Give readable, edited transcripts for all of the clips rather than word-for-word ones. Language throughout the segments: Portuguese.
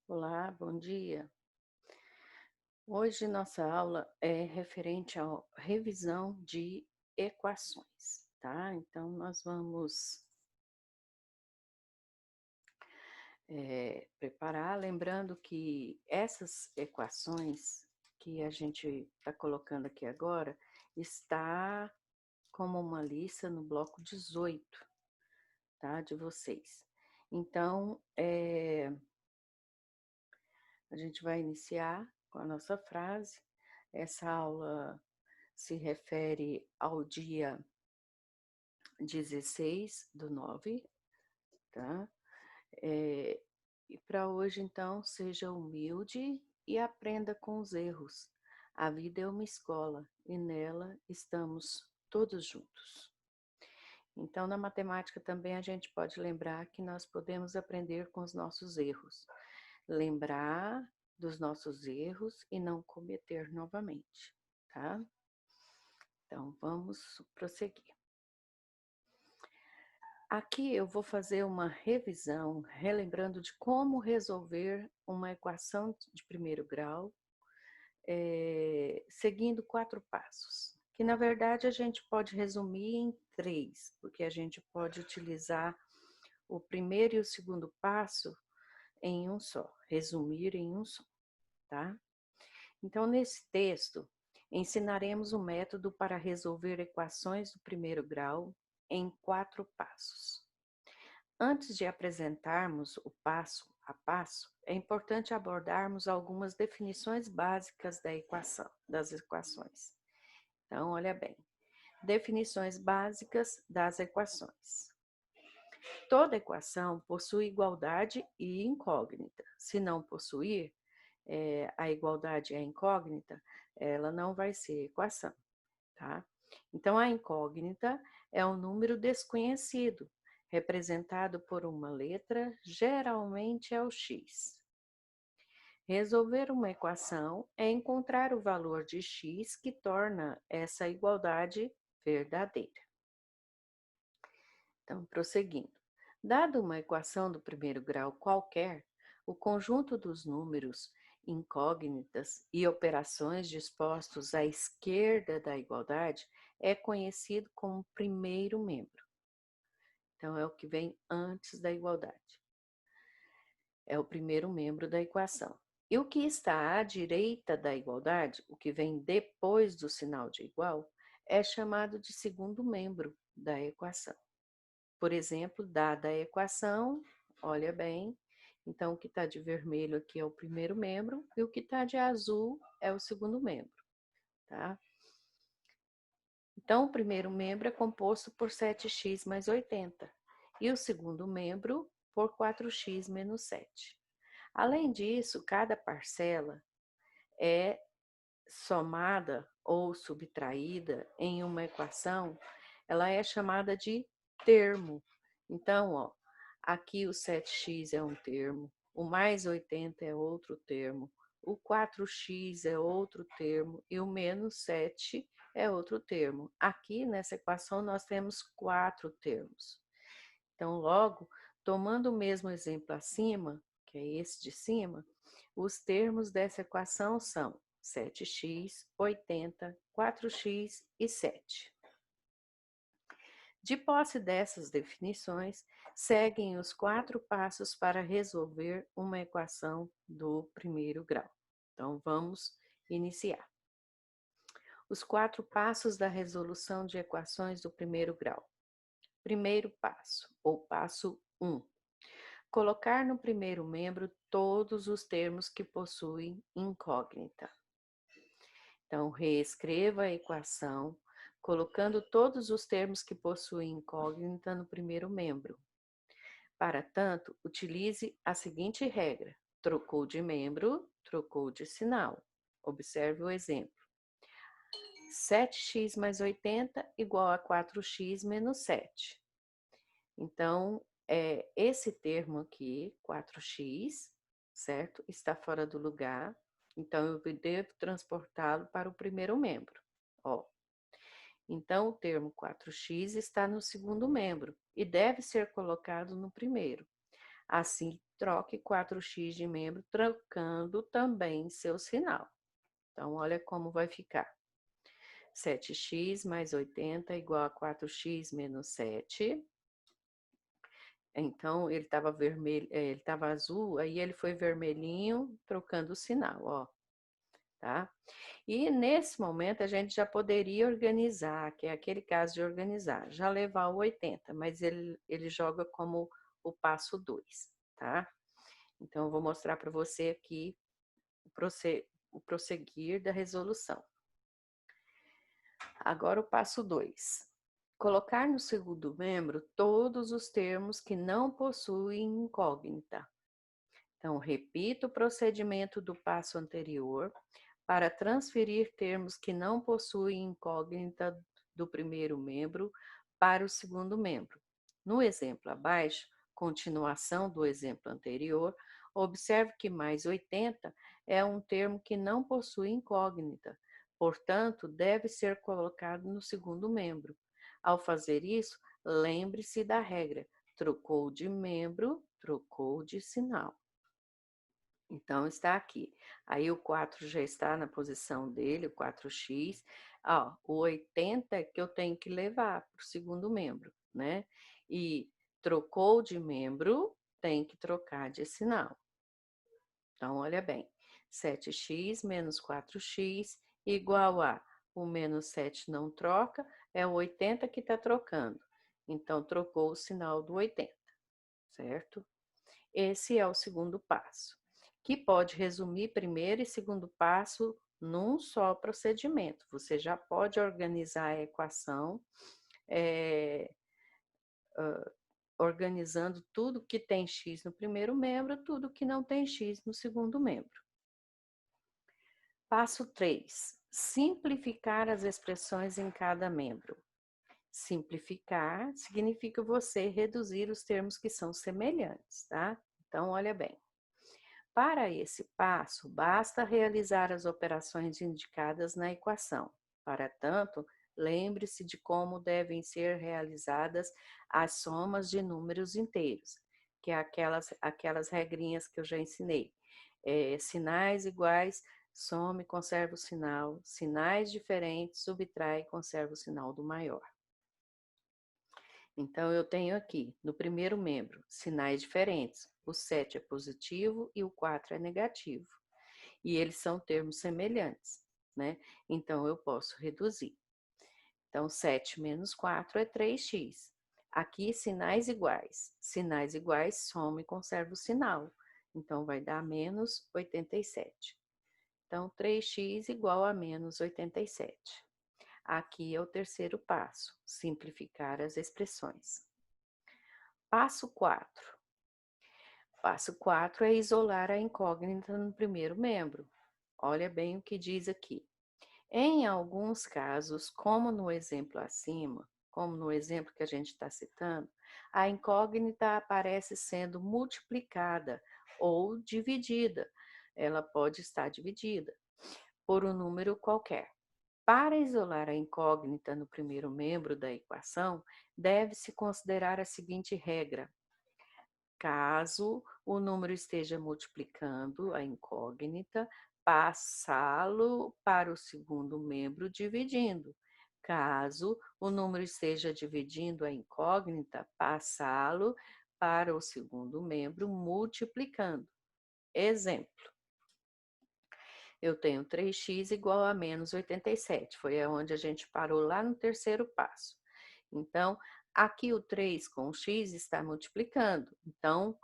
Olá, bom dia. Hoje nossa aula é referente à revisão de equações, tá? Então nós vamos preparar, lembrando que essas equações que a gente está colocando aqui agora está como uma lista no bloco 18, tá? De vocês. Então, a gente vai iniciar com a nossa frase. Essa aula se refere ao dia 16/9, tá? E para hoje, então, seja humilde e aprenda com os erros. A vida é uma escola e nela estamos todos juntos. Então, na matemática também a gente pode lembrar que nós podemos aprender com os nossos erros. Lembrar dos nossos erros e não cometer novamente, tá? Então, vamos prosseguir. Aqui eu vou fazer uma revisão, relembrando de como resolver uma equação de primeiro grau, seguindo 4 passos, que na verdade a gente pode resumir em 3, porque a gente pode utilizar o primeiro e o segundo passo em um só, resumir em um só, tá? Então, nesse texto, ensinaremos o método para resolver equações do primeiro grau em 4 passos. Antes de apresentarmos o passo a passo, é importante abordarmos algumas definições básicas das equações. Então, olha bem, definições básicas das equações. Toda equação possui igualdade e incógnita. Se não possuir a igualdade e a incógnita, ela não vai ser equação, tá? Então, a incógnita é um número desconhecido, representado por uma letra, geralmente é o x. Resolver uma equação é encontrar o valor de x que torna essa igualdade verdadeira. Então, prosseguindo. Dado uma equação do primeiro grau qualquer, o conjunto dos números, incógnitas e operações dispostos à esquerda da igualdade é conhecido como primeiro membro. Então, é o que vem antes da igualdade. É o primeiro membro da equação. E o que está à direita da igualdade, o que vem depois do sinal de igual, é chamado de segundo membro da equação. Por exemplo, dada a equação, olha bem, então o que está de vermelho aqui é o primeiro membro e o que está de azul é o segundo membro, tá? Então, o primeiro membro é composto por 7x mais 80 e o segundo membro por 4x menos 7. Além disso, cada parcela é somada ou subtraída em uma equação, ela é chamada de termo. Então, ó, aqui o 7x é um termo, o mais 80 é outro termo, o 4x é outro termo e o menos 7 é outro termo. Aqui nessa equação nós temos 4 termos. Então, logo, tomando o mesmo exemplo acima, que é esse de cima, os termos dessa equação são 7x, 80, 4x e 7. De posse dessas definições, seguem os 4 passos para resolver uma equação do primeiro grau. Então, vamos iniciar. Os 4 passos da resolução de equações do primeiro grau. Primeiro passo, ou passo 1. Colocar no primeiro membro todos os termos que possuem incógnita. Então, reescreva a equação, colocando todos os termos que possuem incógnita no primeiro membro. Para tanto, utilize a seguinte regra: trocou de membro, trocou de sinal. Observe o exemplo. 7x mais 80 igual a 4x menos 7. Então, esse termo aqui, 4x, certo? Está fora do lugar. Então, eu devo transportá-lo para o primeiro membro. Ó. Então, o termo 4x está no segundo membro e deve ser colocado no primeiro. Assim, troque 4x de membro, trocando também seu sinal. Então, olha como vai ficar. 7x mais 80 igual a 4x menos 7. Então, ele estava vermelho, ele estava azul, aí ele foi vermelhinho, trocando o sinal, ó, tá? E nesse momento a gente já poderia organizar, que é aquele caso de organizar, já levar o 80, mas ele joga como o passo 2, tá? Então, eu vou mostrar para você aqui o prosseguir da resolução. Agora o passo 2. Colocar no segundo membro todos os termos que não possuem incógnita. Então, repita o procedimento do passo anterior para transferir termos que não possuem incógnita do primeiro membro para o segundo membro. No exemplo abaixo, continuação do exemplo anterior, observe que mais 80 é um termo que não possui incógnita, portanto, deve ser colocado no segundo membro. Ao fazer isso, lembre-se da regra: trocou de membro, trocou de sinal. Então, está aqui. Aí o 4 já está na posição dele, o 4x. Ó, o 80 que eu tenho que levar para o segundo membro, né? E trocou de membro, tem que trocar de sinal. Então, olha bem. 7x menos 4x igual a o menos 7 não troca, é o 80 que está trocando. Então, trocou o sinal do 80, certo? Esse é o segundo passo, que pode resumir primeiro e segundo passo num só procedimento. Você já pode organizar a equação, organizando tudo que tem x no primeiro membro, tudo que não tem x no segundo membro. Passo 3. Simplificar as expressões em cada membro. Simplificar significa você reduzir os termos que são semelhantes, tá? Então, olha bem. Para esse passo, basta realizar as operações indicadas na equação. Para tanto, lembre-se de como devem ser realizadas as somas de números inteiros, que é aquelas regrinhas que eu já ensinei. Sinais iguais, soma e conserva o sinal. Sinais diferentes, subtrai e conserva o sinal do maior. Então, eu tenho aqui, no primeiro membro, sinais diferentes. O 7 é positivo e o 4 é negativo. E eles são termos semelhantes, né? Então, eu posso reduzir. Então, 7 menos 4 é 3x. Aqui, sinais iguais. Sinais iguais, soma e conserva o sinal. Então, vai dar menos 87. Então, 3x igual a menos 87. Aqui é o terceiro passo, simplificar as expressões. Passo 4. Passo 4 é isolar a incógnita no primeiro membro. Olha bem o que diz aqui. Em alguns casos, como no exemplo acima, como no exemplo que a gente está citando, a incógnita aparece sendo multiplicada ou dividida. Ela pode estar dividida por um número qualquer. Para isolar a incógnita no primeiro membro da equação, deve-se considerar a seguinte regra: caso o número esteja multiplicando a incógnita, passá-lo para o segundo membro dividindo. Caso o número esteja dividindo a incógnita, passá-lo para o segundo membro multiplicando. Exemplo: eu tenho 3x igual a menos 87. Foi onde a gente parou lá no terceiro passo. Então, aqui o 3 com o x está multiplicando. Então,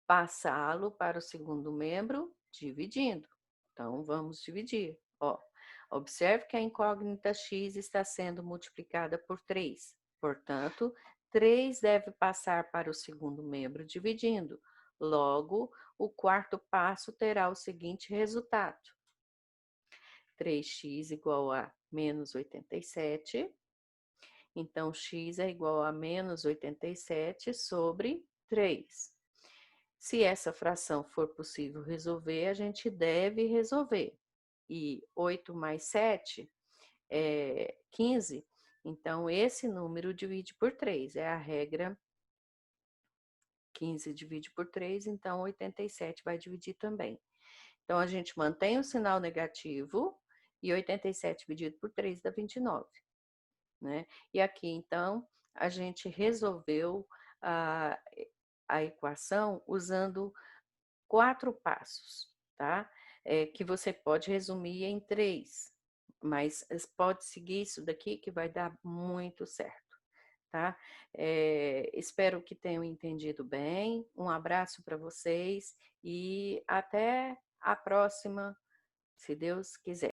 passá-lo para o segundo membro dividindo. Então, vamos dividir. Ó, observe que a incógnita x está sendo multiplicada por 3. Portanto, 3 deve passar para o segundo membro dividindo. Logo, o quarto passo terá o seguinte resultado: 3x igual a menos 87. Então, x é igual a menos 87 sobre 3. Se essa fração for possível resolver, a gente deve resolver. E 8 mais 7 é 15. Então, esse número divide por 3. É a regra 15 divide por 3, então 87 vai dividir também. Então, a gente mantém o sinal negativo e 87 dividido por 3 dá 29, né? E aqui, então, a gente resolveu a, a equação usando 4 passos, tá? Que você pode resumir em 3, mas pode seguir isso daqui que vai dar muito certo, tá? Espero que tenham entendido bem. Um abraço para vocês e até a próxima, se Deus quiser.